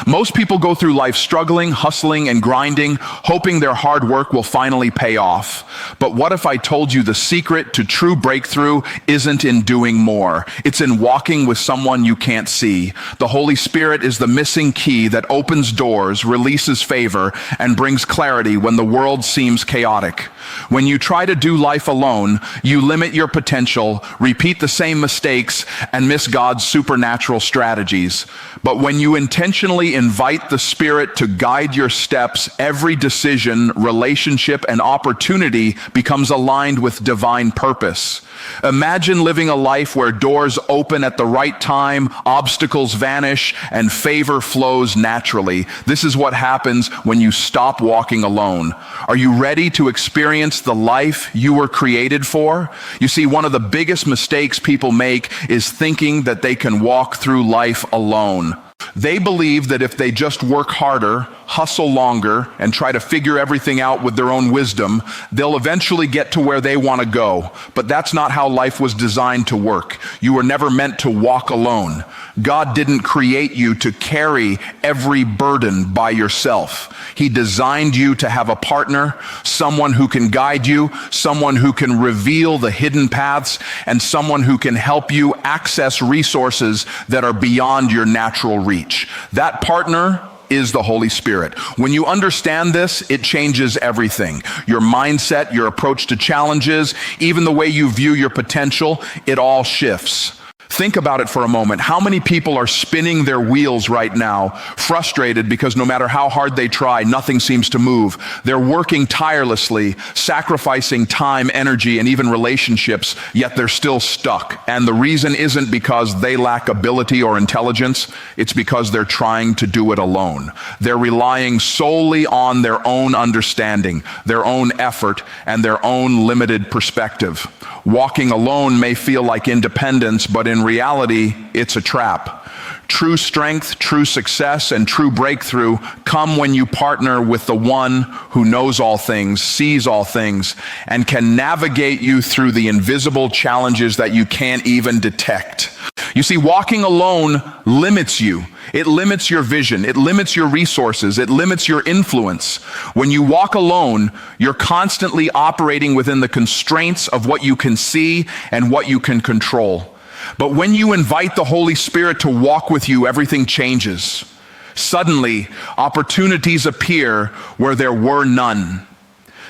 Most people go through life struggling, hustling, and grinding, hoping their hard work will finally pay off. But what if I told you the secret to true breakthrough isn't in doing more? It's in walking with someone you can't see. The Holy Spirit is the missing key that opens doors, releases favor, and brings clarity when the world seems chaotic. When you try to do life alone, you limit your potential, repeat the same mistakes, and miss God's supernatural strategies. But when you intentionally invite the Spirit to guide your steps, every decision, relationship, and opportunity becomes aligned with divine purpose. Imagine living a life where doors open at the right time, obstacles vanish, and favor flows naturally. This is what happens when you stop walking alone. Are you ready to experience the life you were created for? You see, one of the biggest mistakes people make is thinking that they can walk through life alone. They believe that if they just work harder, hustle longer, and try to figure everything out with their own wisdom, they'll eventually get to where they want to go. But that's not how life was designed to work. You were never meant to walk alone. God didn't create you to carry every burden by yourself. He designed you to have a partner, someone who can guide you, someone who can reveal the hidden paths, and someone who can help you access resources that are beyond your natural reach. That partner is the Holy Spirit. When you understand this, it changes everything. Your mindset, your approach to challenges, even the way you view your potential, it all shifts. Think about it for a moment. How many people are spinning their wheels right now, frustrated because no matter how hard they try, nothing seems to move? They're working tirelessly, sacrificing time, energy, and even relationships, yet they're still stuck. And the reason isn't because they lack ability or intelligence, it's because they're trying to do it alone. They're relying solely on their own understanding, their own effort, and their own limited perspective. Walking alone may feel like independence, but in reality, it's a trap. True strength, true success, and true breakthrough come when you partner with the one who knows all things, sees all things, and can navigate you through the invisible challenges that you can't even detect. You see, walking alone limits you. It limits your vision. It limits your resources. It limits your influence. When you walk alone, you're constantly operating within the constraints of what you can see and what you can control. But when you invite the Holy Spirit to walk with you, everything changes. Suddenly, opportunities appear where there were none.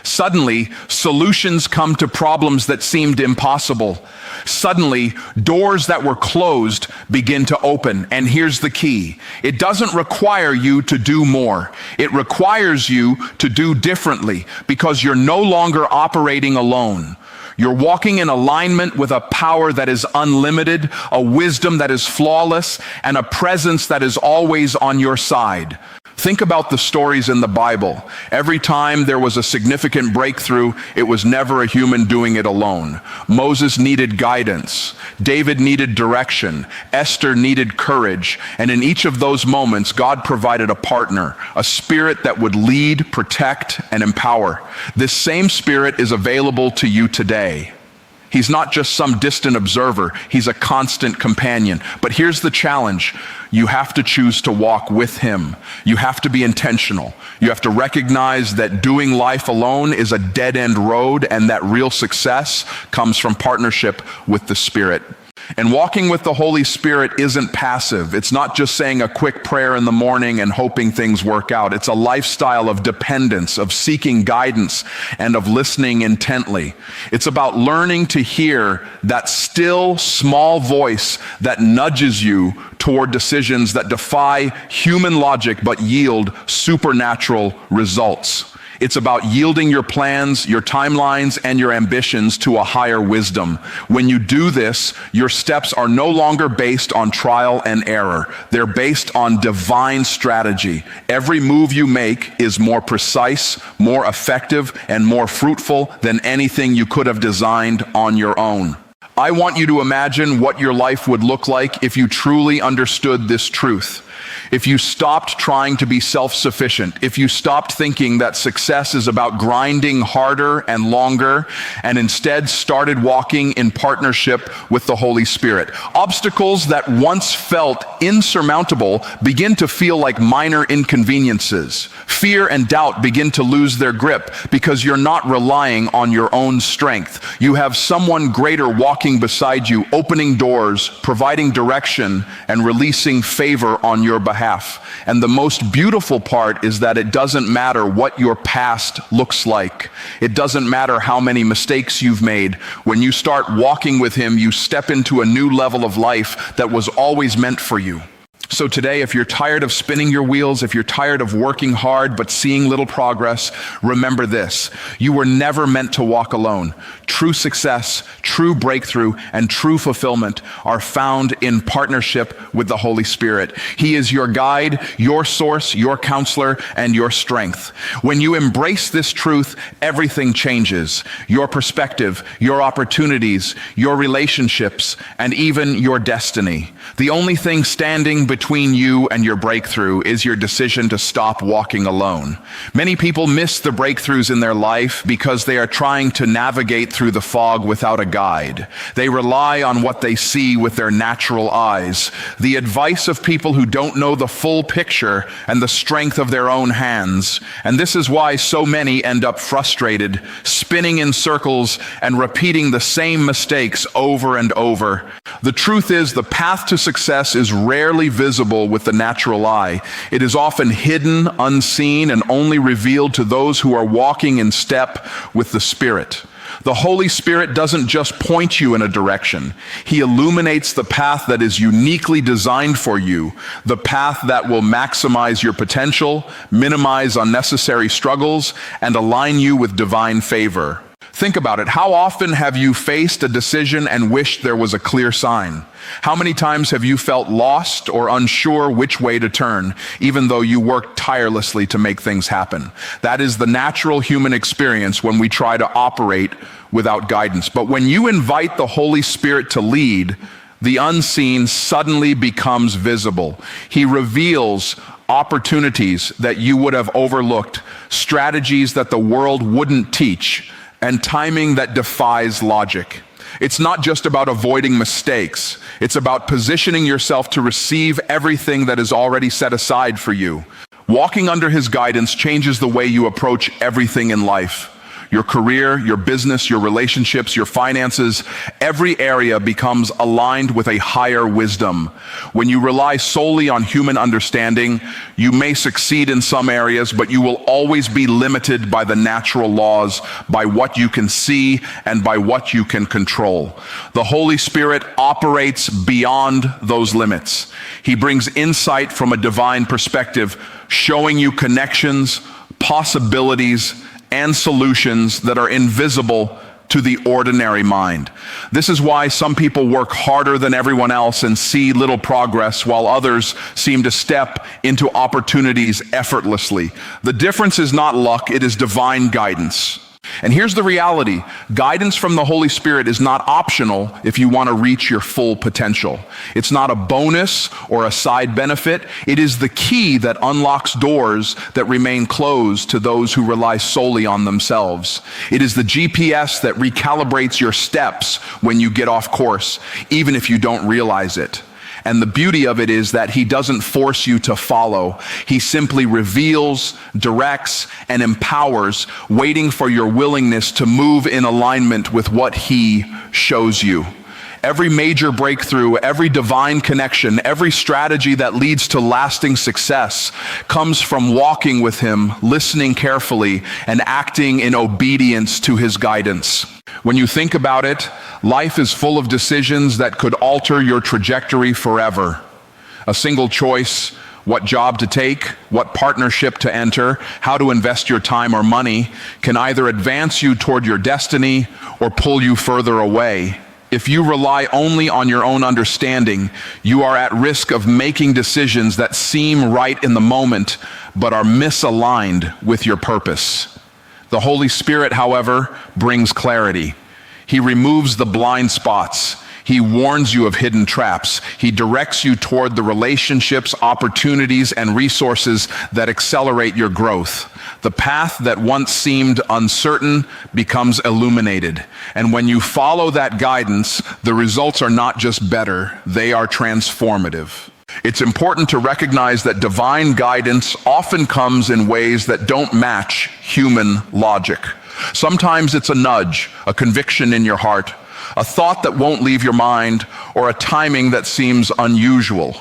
Suddenly, solutions come to problems that seemed impossible. Suddenly, doors that were closed begin to open. And here's the key. It doesn't require you to do more. It requires you to do differently because you're no longer operating alone. You're walking in alignment with a power that is unlimited, a wisdom that is flawless, and a presence that is always on your side. Think about the stories in the Bible. Every time there was a significant breakthrough, it was never a human doing it alone. Moses needed guidance. David needed direction. Esther needed courage. And in each of those moments, God provided a partner, a spirit that would lead, protect, and empower. This same spirit is available to you today. He's not just some distant observer. He's a constant companion. But here's the challenge. You have to choose to walk with him. You have to be intentional. You have to recognize that doing life alone is a dead-end road and that real success comes from partnership with the Spirit. And walking with the Holy Spirit isn't passive. It's not just saying a quick prayer in the morning and hoping things work out. It's a lifestyle of dependence, of seeking guidance, and of listening intently. It's about learning to hear that still, small voice that nudges you toward decisions that defy human logic but yield supernatural results. It's about yielding your plans, your timelines, and your ambitions to a higher wisdom. When you do this, your steps are no longer based on trial and error. They're based on divine strategy. Every move you make is more precise, more effective, and more fruitful than anything you could have designed on your own. I want you to imagine what your life would look like if you truly understood this truth. if you stopped trying to be self-sufficient, if you stopped thinking that success is about grinding harder and longer, and instead started walking in partnership with the Holy Spirit. Obstacles that once felt insurmountable begin to feel like minor inconveniences. Fear and doubt begin to lose their grip because you're not relying on your own strength. You have someone greater walking beside you, opening doors, providing direction, and releasing favor on your behalf. And the most beautiful part is that it doesn't matter what your past looks like. It doesn't matter how many mistakes you've made. When you start walking with Him, you step into a new level of life that was always meant for you. So today, if you're tired of spinning your wheels, if you're tired of working hard but seeing little progress, remember this: you were never meant to walk alone. True success, true breakthrough, and true fulfillment are found in partnership with the Holy Spirit. He is your guide, your source, your counselor, and your strength. When you embrace this truth, everything changes. Your perspective, your opportunities, your relationships, and even your destiny. The only thing standing between you and your breakthrough is your decision to stop walking alone. Many people miss the breakthroughs in their life because they are trying to navigate through the fog without a guide. They rely on what they see with their natural eyes, the advice of people who don't know the full picture and the strength of their own hands. And this is why so many end up frustrated, spinning in circles and repeating the same mistakes over and over. The truth is, the path to success is rarely visible with the natural eye. It is often hidden, unseen, and only revealed to those who are walking in step with the Spirit. The Holy Spirit doesn't just point you in a direction. He illuminates the path that is uniquely designed for you, the path that will maximize your potential, minimize unnecessary struggles, and align you with divine favor. Think about it. How often have you faced a decision and wished there was a clear sign? How many times have you felt lost or unsure which way to turn, even though you worked tirelessly to make things happen? That is the natural human experience when we try to operate without guidance. But when you invite the Holy Spirit to lead, the unseen suddenly becomes visible. He reveals opportunities that you would have overlooked, strategies that the world wouldn't teach, and timing that defies logic. It's not just about avoiding mistakes. It's about positioning yourself to receive everything that is already set aside for you. Walking under His guidance changes the way you approach everything in life. Your career, your business, your relationships, your finances, every area becomes aligned with a higher wisdom. When you rely solely on human understanding, you may succeed in some areas, but you will always be limited by the natural laws, by what you can see, and by what you can control. The Holy Spirit operates beyond those limits. He brings insight from a divine perspective, showing you connections, possibilities, and solutions that are invisible to the ordinary mind. This is why some people work harder than everyone else and see little progress, while others seem to step into opportunities effortlessly. The difference is not luck, it is divine guidance. And here's the reality: guidance from the Holy Spirit is not optional if you want to reach your full potential. It's not a bonus or a side benefit. It is the key that unlocks doors that remain closed to those who rely solely on themselves. It is the GPS that recalibrates your steps when you get off course, even if you don't realize it. And the beauty of it is that He doesn't force you to follow. He simply reveals, directs, and empowers, waiting for your willingness to move in alignment with what He shows you. Every major breakthrough, every divine connection, every strategy that leads to lasting success comes from walking with Him, listening carefully, and acting in obedience to His guidance. When you think about it, life is full of decisions that could alter your trajectory forever. A single choice, what job to take, what partnership to enter, how to invest your time or money, can either advance you toward your destiny or pull you further away. If you rely only on your own understanding, you are at risk of making decisions that seem right in the moment, but are misaligned with your purpose. The Holy Spirit, however, brings clarity. He removes the blind spots. He warns you of hidden traps. He directs you toward the relationships, opportunities, and resources that accelerate your growth. The path that once seemed uncertain becomes illuminated. And when you follow that guidance, the results are not just better, they are transformative. It's important to recognize that divine guidance often comes in ways that don't match human logic. Sometimes it's a nudge, a conviction in your heart, a thought that won't leave your mind, or a timing that seems unusual.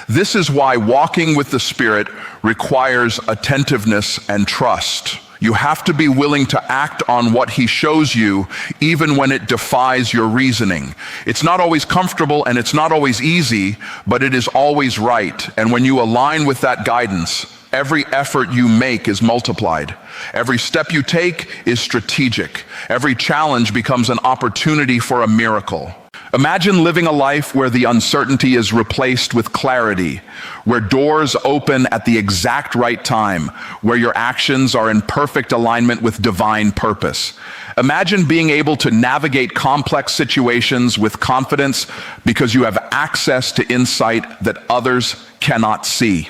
This is why walking with the Spirit requires attentiveness and trust. You have to be willing to act on what He shows you, even when it defies your reasoning. It's not always comfortable and it's not always easy, but it is always right. And when you align with that guidance, every effort you make is multiplied. Every step you take is strategic. Every challenge becomes an opportunity for a miracle. Imagine living a life where the uncertainty is replaced with clarity, where doors open at the exact right time, where your actions are in perfect alignment with divine purpose. Imagine being able to navigate complex situations with confidence because you have access to insight that others cannot see.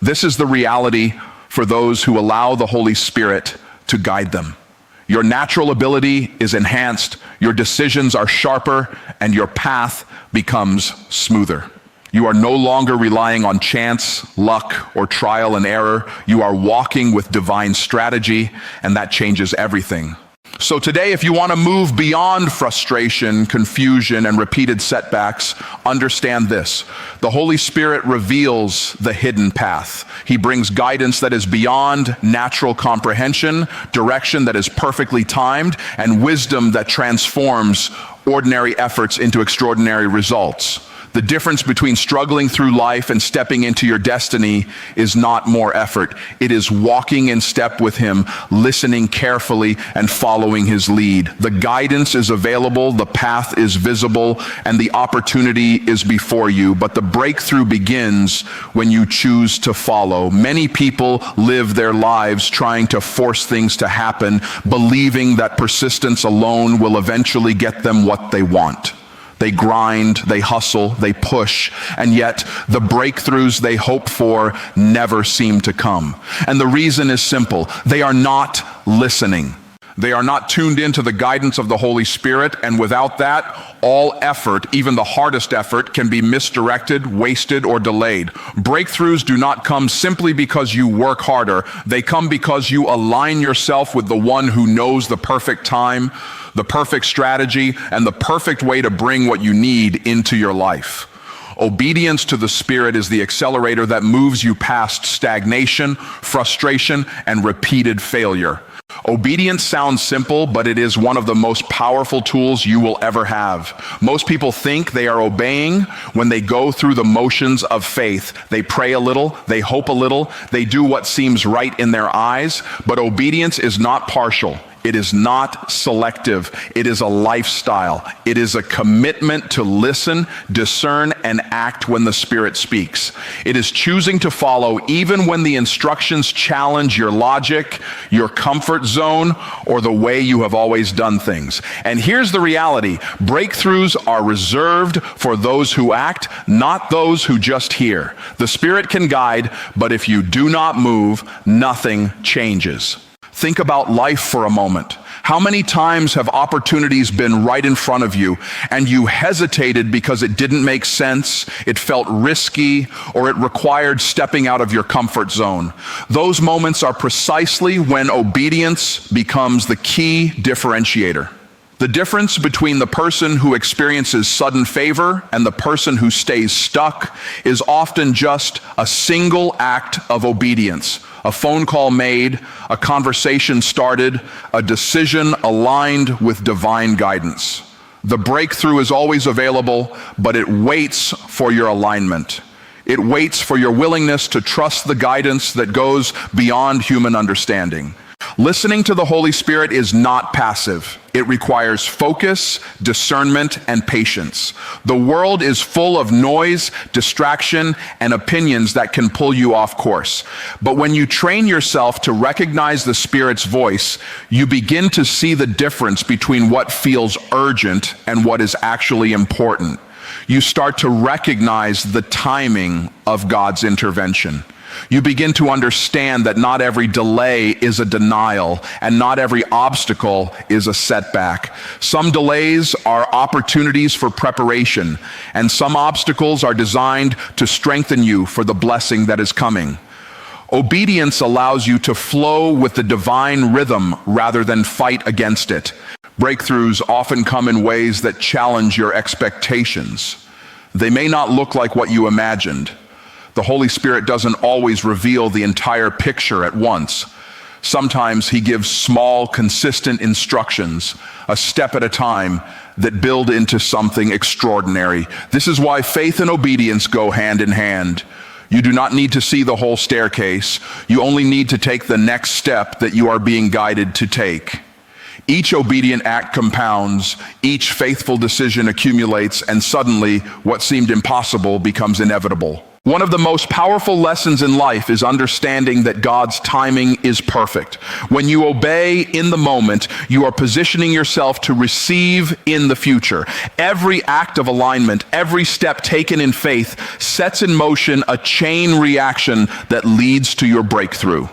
This is the reality for those who allow the Holy Spirit to guide them. Your natural ability is enhanced, your decisions are sharper, and your path becomes smoother. You are no longer relying on chance, luck, or trial and error. You are walking with divine strategy, and that changes everything. So today, if you want to move beyond frustration, confusion, and repeated setbacks, understand this. The Holy Spirit reveals the hidden path. He brings guidance that is beyond natural comprehension, direction that is perfectly timed, and wisdom that transforms ordinary efforts into extraordinary results. The difference between struggling through life and stepping into your destiny is not more effort. It is walking in step with Him, listening carefully, and following His lead. The guidance is available, the path is visible, and the opportunity is before you. But the breakthrough begins when you choose to follow. Many people live their lives trying to force things to happen, believing that persistence alone will eventually get them what they want. They grind, they hustle, they push, and yet the breakthroughs they hope for never seem to come. And the reason is simple. They are not listening. They are not tuned into the guidance of the Holy Spirit, and without that, all effort, even the hardest effort, can be misdirected, wasted, or delayed. Breakthroughs do not come simply because you work harder. They come because you align yourself with the one who knows the perfect time, the perfect strategy, and the perfect way to bring what you need into your life. Obedience to the Spirit is the accelerator that moves you past stagnation, frustration, and repeated failure. Obedience sounds simple, but it is one of the most powerful tools you will ever have. Most people think they are obeying when they go through the motions of faith. They pray a little, they hope a little, they do what seems right in their eyes, but obedience is not partial. It is not selective. It is a lifestyle. It is a commitment to listen, discern, and act when the Spirit speaks. It is choosing to follow even when the instructions challenge your logic, your comfort zone, or the way you have always done things. And here's the reality. Breakthroughs are reserved for those who act, not those who just hear. The Spirit can guide, but if you do not move, nothing changes. Think about life for a moment. How many times have opportunities been right in front of you and you hesitated because it didn't make sense, it felt risky, or it required stepping out of your comfort zone? Those moments are precisely when obedience becomes the key differentiator. The difference between the person who experiences sudden favor and the person who stays stuck is often just a single act of obedience. A phone call made, a conversation started, a decision aligned with divine guidance. The breakthrough is always available, but it waits for your alignment. It waits for your willingness to trust the guidance that goes beyond human understanding. Listening to the Holy Spirit is not passive. It requires focus, discernment, and patience. The world is full of noise, distraction, and opinions that can pull you off course. But when you train yourself to recognize the Spirit's voice, you begin to see the difference between what feels urgent and what is actually important. You start to recognize the timing of God's intervention. You begin to understand that not every delay is a denial, and not every obstacle is a setback. Some delays are opportunities for preparation, and some obstacles are designed to strengthen you for the blessing that is coming. Obedience allows you to flow with the divine rhythm rather than fight against it. Breakthroughs often come in ways that challenge your expectations. They may not look like what you imagined. The Holy Spirit doesn't always reveal the entire picture at once. Sometimes He gives small, consistent instructions, a step at a time, that build into something extraordinary. This is why faith and obedience go hand in hand. You do not need to see the whole staircase. You only need to take the next step that you are being guided to take. Each obedient act compounds, each faithful decision accumulates, and suddenly what seemed impossible becomes inevitable. One of the most powerful lessons in life is understanding that God's timing is perfect. When you obey in the moment, you are positioning yourself to receive in the future. Every act of alignment, every step taken in faith sets in motion a chain reaction that leads to your breakthrough.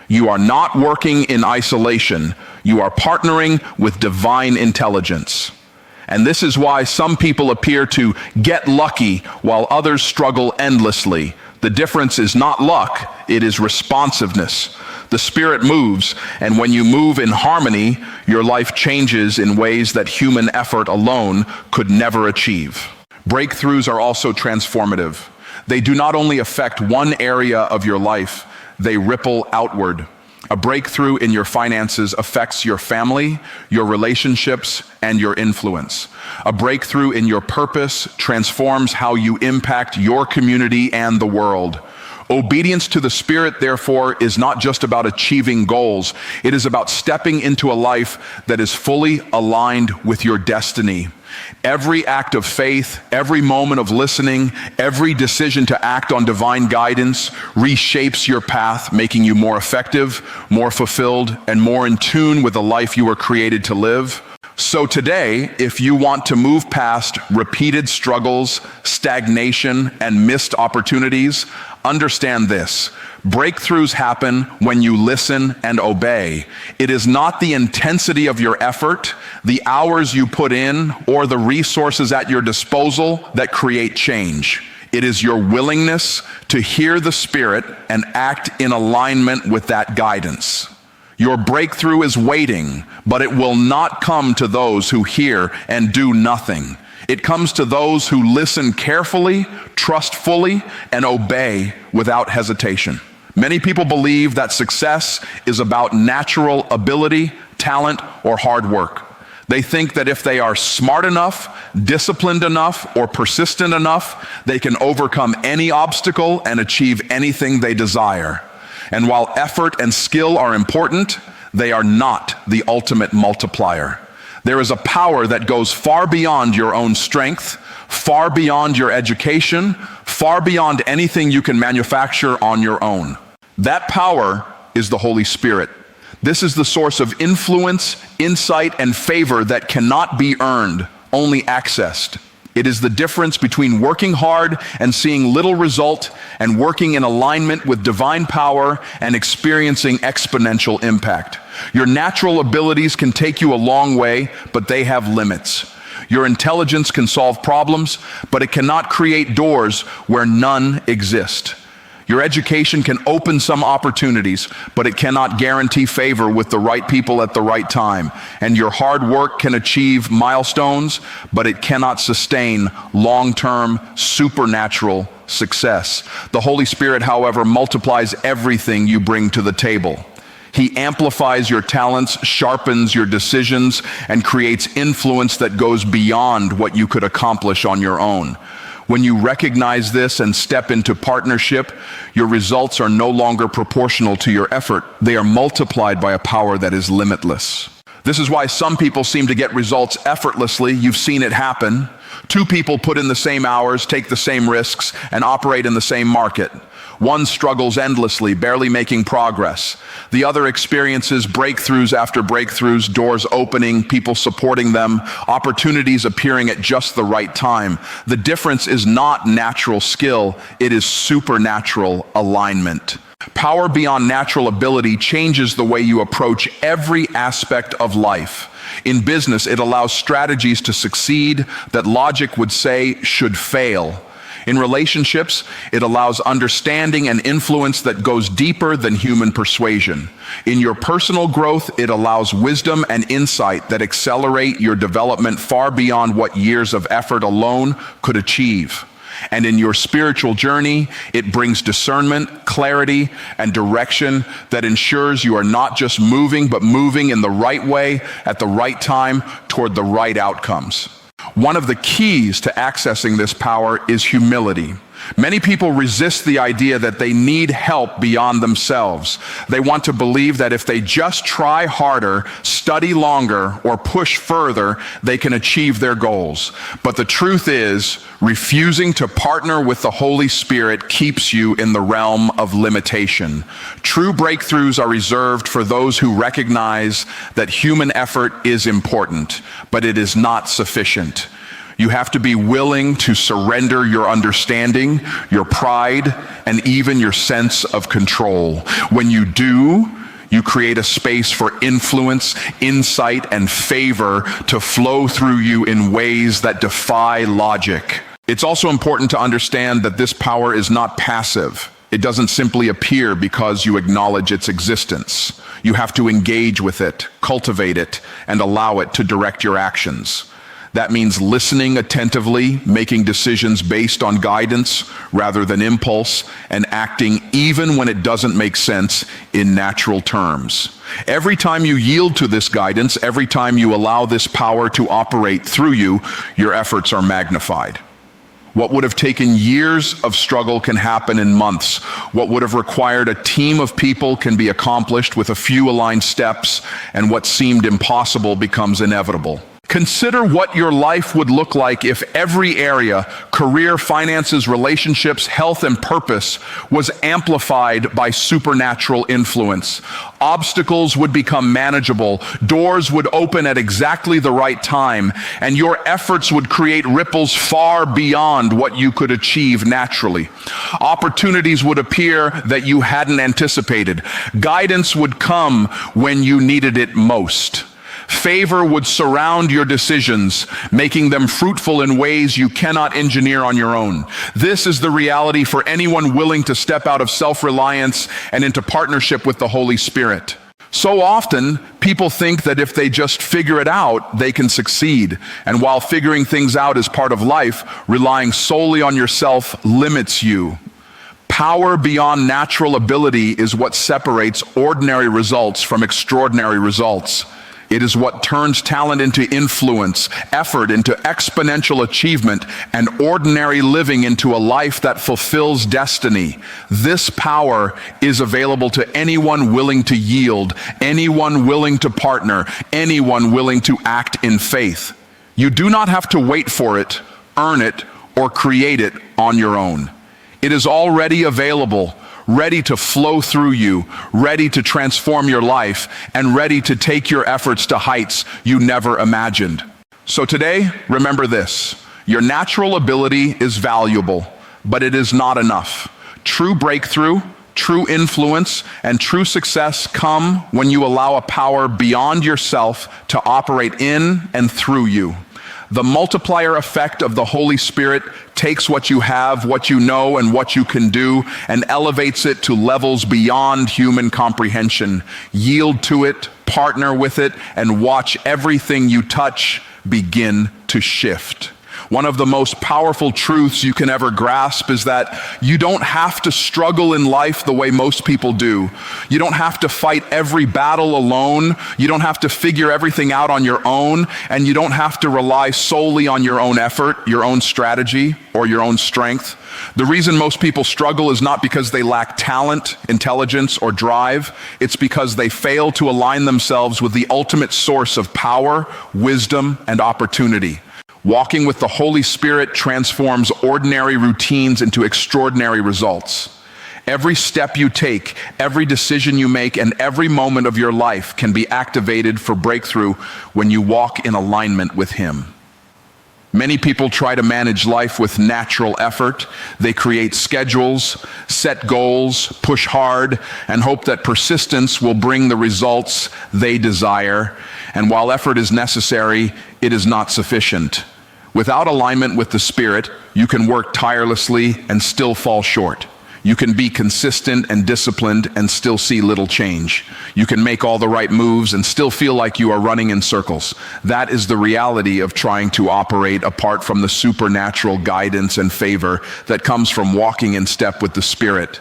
You are not working in isolation. You are partnering with divine intelligence. And this is why some people appear to get lucky while others struggle endlessly. The difference is not luck, it is responsiveness. The Spirit moves, and when you move in harmony, your life changes in ways that human effort alone could never achieve. Breakthroughs are also transformative. They do not only affect one area of your life, they ripple outward. A breakthrough in your finances affects your family, your relationships, and your influence. A breakthrough in your purpose transforms how you impact your community and the world. Obedience to the Spirit, therefore, is not just about achieving goals. It is about stepping into a life that is fully aligned with your destiny. Every act of faith, every moment of listening, every decision to act on divine guidance reshapes your path, making you more effective, more fulfilled, and more in tune with the life you were created to live. So today, if you want to move past repeated struggles, stagnation, and missed opportunities, understand this. Breakthroughs happen when you listen and obey. It is not the intensity of your effort, the hours you put in, or the resources at your disposal that create change. It is your willingness to hear the Spirit and act in alignment with that guidance. Your breakthrough is waiting, but it will not come to those who hear and do nothing. It comes to those who listen carefully, trust fully, and obey without hesitation. Many people believe that success is about natural ability, talent, or hard work. They think that if they are smart enough, disciplined enough, or persistent enough, they can overcome any obstacle and achieve anything they desire. And while effort and skill are important, they are not the ultimate multiplier. There is a power that goes far beyond your own strength, far beyond your education, far beyond anything you can manufacture on your own. That power is the Holy Spirit. This is the source of influence, insight, and favor that cannot be earned, only accessed. It is the difference between working hard and seeing little result and working in alignment with divine power and experiencing exponential impact. Your natural abilities can take you a long way, but they have limits. Your intelligence can solve problems, but it cannot create doors where none exist. Your education can open some opportunities, but it cannot guarantee favor with the right people at the right time. And your hard work can achieve milestones, but it cannot sustain long-term supernatural success. The Holy Spirit, however, multiplies everything you bring to the table. He amplifies your talents, sharpens your decisions, and creates influence that goes beyond what you could accomplish on your own. When you recognize this and step into partnership, your results are no longer proportional to your effort. They are multiplied by a power that is limitless. This is why some people seem to get results effortlessly. You've seen it happen. Two people put in the same hours, take the same risks, and operate in the same market. One struggles endlessly, barely making progress. The other experiences breakthroughs after breakthroughs, doors opening, people supporting them, opportunities appearing at just the right time. The difference is not natural skill, it is supernatural alignment. Power beyond natural ability changes the way you approach every aspect of life. In business, it allows strategies to succeed that logic would say should fail. In relationships, it allows understanding and influence that goes deeper than human persuasion. In your personal growth, it allows wisdom and insight that accelerate your development far beyond what years of effort alone could achieve. And in your spiritual journey, it brings discernment, clarity, and direction that ensures you are not just moving, but moving in the right way at the right time toward the right outcomes. One of the keys to accessing this power is humility. Many people resist the idea that they need help beyond themselves. They want to believe that if they just try harder, study longer, or push further, they can achieve their goals. But the truth is, refusing to partner with the Holy Spirit keeps you in the realm of limitation. True breakthroughs are reserved for those who recognize that human effort is important, but it is not sufficient. You have to be willing to surrender your understanding, your pride, and even your sense of control. When you do, you create a space for influence, insight, and favor to flow through you in ways that defy logic. It's also important to understand that this power is not passive. It doesn't simply appear because you acknowledge its existence. You have to engage with it, cultivate it, and allow it to direct your actions. That means listening attentively, making decisions based on guidance rather than impulse, and acting even when it doesn't make sense in natural terms. Every time you yield to this guidance, every time you allow this power to operate through you, your efforts are magnified. What would have taken years of struggle can happen in months. What would have required a team of people can be accomplished with a few aligned steps, and what seemed impossible becomes inevitable. Consider what your life would look like if every area, career, finances, relationships, health, and purpose, was amplified by supernatural influence. Obstacles would become manageable, doors would open at exactly the right time, and your efforts would create ripples far beyond what you could achieve naturally. Opportunities would appear that you hadn't anticipated. Guidance would come when you needed it most. Favor would surround your decisions, making them fruitful in ways you cannot engineer on your own. This is the reality for anyone willing to step out of self-reliance and into partnership with the Holy Spirit. So often, people think that if they just figure it out, they can succeed. And while figuring things out is part of life, relying solely on yourself limits you. Power beyond natural ability is what separates ordinary results from extraordinary results. It is what turns talent into influence, effort into exponential achievement, and ordinary living into a life that fulfills destiny. This power is available to anyone willing to yield, anyone willing to partner, anyone willing to act in faith. You do not have to wait for it, earn it, or create it on your own. It is already available, ready to flow through you, ready to transform your life, and ready to take your efforts to heights you never imagined. So today, remember this: your natural ability is valuable, but it is not enough. True breakthrough, true influence, and true success come when you allow a power beyond yourself to operate in and through you. The multiplier effect of the Holy Spirit takes what you have, what you know, and what you can do, and elevates it to levels beyond human comprehension. Yield to it, partner with it, and watch everything you touch begin to shift. One of the most powerful truths you can ever grasp is that you don't have to struggle in life the way most people do. You don't have to fight every battle alone. You don't have to figure everything out on your own, and you don't have to rely solely on your own effort, your own strategy, or your own strength. The reason most people struggle is not because they lack talent, intelligence, or drive. It's because they fail to align themselves with the ultimate source of power, wisdom, and opportunity. Walking with the Holy Spirit transforms ordinary routines into extraordinary results. Every step you take, every decision you make, and every moment of your life can be activated for breakthrough when you walk in alignment with Him. Many people try to manage life with natural effort. They create schedules, set goals, push hard, and hope that persistence will bring the results they desire. And while effort is necessary, it is not sufficient. Without alignment with the Spirit, you can work tirelessly and still fall short. You can be consistent and disciplined and still see little change. You can make all the right moves and still feel like you are running in circles. That is the reality of trying to operate apart from the supernatural guidance and favor that comes from walking in step with the Spirit.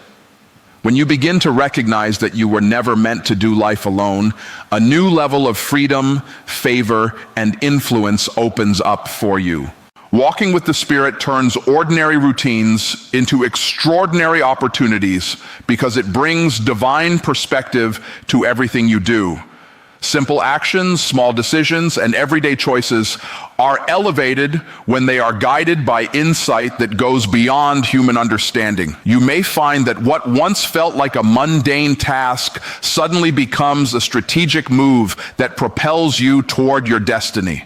When you begin to recognize that you were never meant to do life alone, a new level of freedom, favor, and influence opens up for you. Walking with the Spirit turns ordinary routines into extraordinary opportunities because it brings divine perspective to everything you do. Simple actions, small decisions, and everyday choices are elevated when they are guided by insight that goes beyond human understanding. You may find that what once felt like a mundane task suddenly becomes a strategic move that propels you toward your destiny.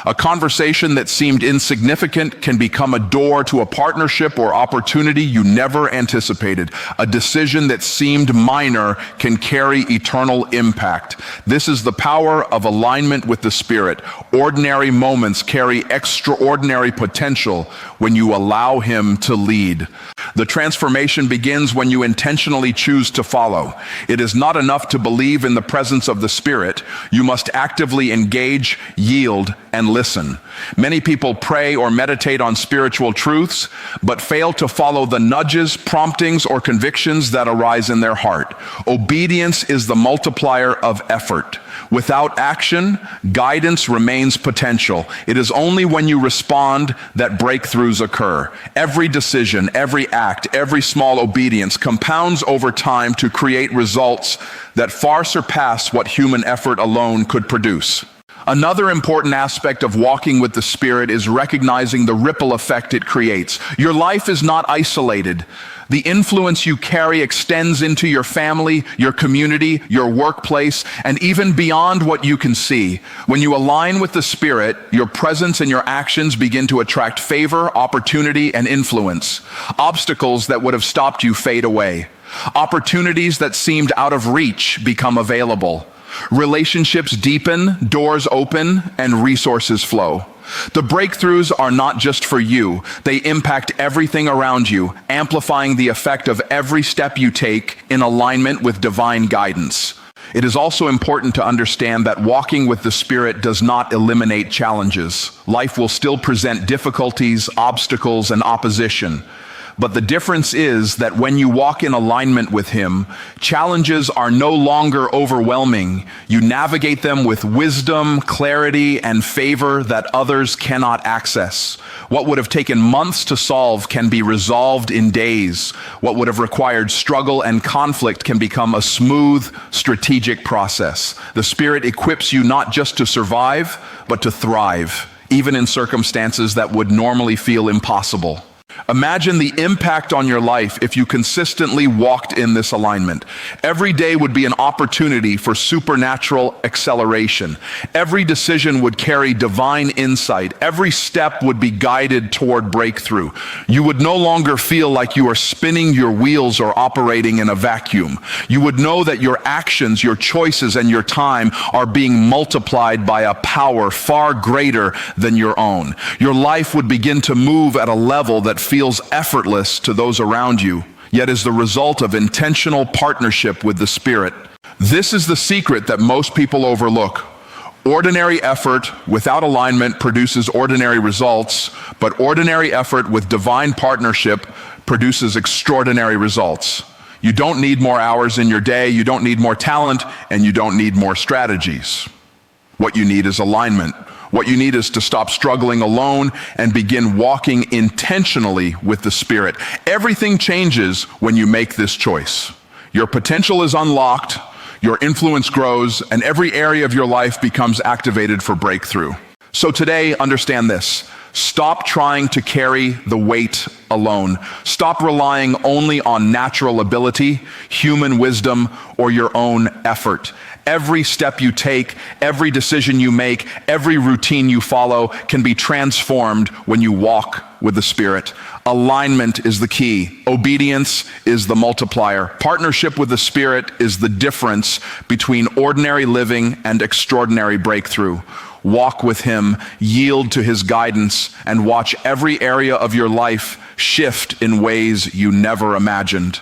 A conversation that seemed insignificant can become a door to a partnership or opportunity you never anticipated. A decision that seemed minor can carry eternal impact. This is the power of alignment with the Spirit. Ordinary moments carry extraordinary potential when you allow Him to lead. The transformation begins when you intentionally choose to follow. It is not enough to believe in the presence of the Spirit. You must actively engage, yield, and listen. Many people pray or meditate on spiritual truths, but fail to follow the nudges, promptings, or convictions that arise in their heart. Obedience is the multiplier of effort. Without action, guidance remains potential. It is only when you respond that breakthroughs occur. Every decision, every act, every small obedience compounds over time to create results that far surpass what human effort alone could produce. Another important aspect of walking with the Spirit is recognizing the ripple effect it creates. Your life is not isolated. The influence you carry extends into your family, your community, your workplace, and even beyond what you can see. When you align with the Spirit, your presence and your actions begin to attract favor, opportunity, and influence. Obstacles that would have stopped you fade away. Opportunities that seemed out of reach become available. Relationships deepen, doors open, and resources flow. The breakthroughs are not just for you. They impact everything around you, amplifying the effect of every step you take in alignment with divine guidance. It is also important to understand that walking with the Spirit does not eliminate challenges. Life will still present difficulties, obstacles, and opposition. But the difference is that when you walk in alignment with Him, challenges are no longer overwhelming. You navigate them with wisdom, clarity, and favor that others cannot access. What would have taken months to solve can be resolved in days. What would have required struggle and conflict can become a smooth, strategic process. The Spirit equips you not just to survive, but to thrive, even in circumstances that would normally feel impossible. Imagine the impact on your life if you consistently walked in this alignment. Every day would be an opportunity for supernatural acceleration. Every decision would carry divine insight. Every step would be guided toward breakthrough. You would no longer feel like you are spinning your wheels or operating in a vacuum. You would know that your actions, your choices, and your time are being multiplied by a power far greater than your own. Your life would begin to move at a level that feels effortless to those around you, yet is the result of intentional partnership with the Spirit. This is the secret that most people overlook. Ordinary effort without alignment produces ordinary results, but ordinary effort with divine partnership produces extraordinary results. You don't need more hours in your day, you don't need more talent, and you don't need more strategies. What you need is alignment. What you need is to stop struggling alone and begin walking intentionally with the Spirit. Everything changes when you make this choice. Your potential is unlocked, your influence grows, and every area of your life becomes activated for breakthrough. So today, understand this. Stop trying to carry the weight alone. Stop relying only on natural ability, human wisdom, or your own effort. Every step you take, every decision you make, every routine you follow can be transformed when you walk with the Spirit. Alignment is the key. Obedience is the multiplier. Partnership with the Spirit is the difference between ordinary living and extraordinary breakthrough. Walk with Him, yield to His guidance, and watch every area of your life shift in ways you never imagined.